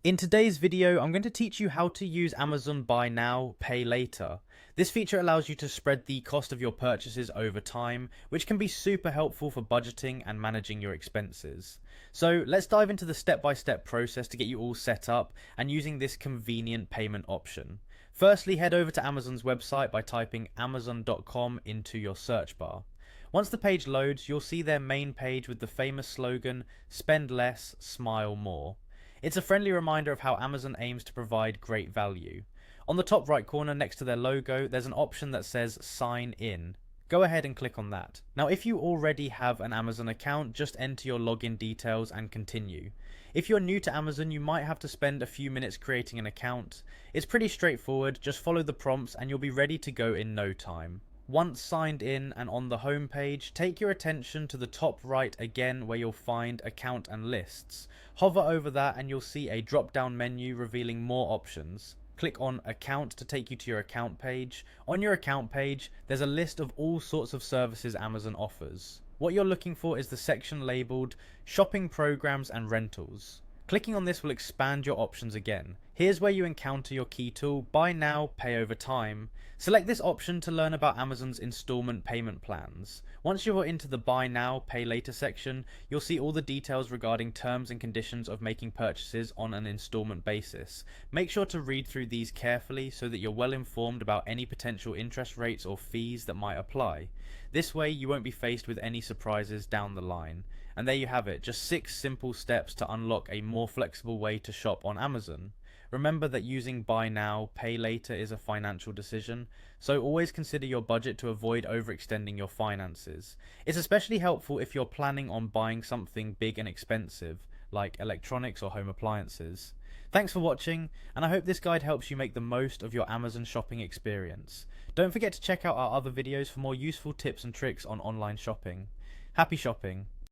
In today's video, I'm going to teach you how to use Amazon Buy Now, Pay Later. This feature allows you to spread the cost of your purchases over time, which can be super helpful for budgeting and managing your expenses. So let's dive into the step-by-step process to get you all set up and using this convenient payment option. Firstly, head over to Amazon's website by typing amazon.com into your search bar. Once the page loads, you'll see their main page with the famous slogan, "Spend less, smile more." It's a friendly reminder of how Amazon aims to provide great value. On the top right corner next to their logo, there's an option that says Sign In. Go ahead and click on that. Now, if you already have an Amazon account, just enter your login details and continue. If you're new to Amazon, you might have to spend a few minutes creating an account. It's pretty straightforward, just follow the prompts and you'll be ready to go in no time. Once signed in and on the home page, take your attention to the top right again where you'll find Account and Lists. Hover over that and you'll see a drop down menu revealing more options. Click on Account to take you to your account page. On your account page, there's a list of all sorts of services Amazon offers. What you're looking for is the section labelled Shopping Programs and Rentals. Clicking on this will expand your options again. Here's where you encounter your key tool, Buy Now, Pay Over Time. Select this option to learn about Amazon's installment payment plans. Once you're into the Buy Now, Pay Later section, you'll see all the details regarding terms and conditions of making purchases on an installment basis. Make sure to read through these carefully so that you're well informed about any potential interest rates or fees that might apply. This way you won't be faced with any surprises down the line. And there you have it, just 6 simple steps to unlock a more flexible way to shop on Amazon. Remember that using Buy Now, Pay Later is a financial decision, so always consider your budget to avoid overextending your finances. It's especially helpful if you're planning on buying something big and expensive, like electronics or home appliances. Thanks for watching, and I hope this guide helps you make the most of your Amazon shopping experience. Don't forget to check out our other videos for more useful tips and tricks on online shopping. Happy shopping!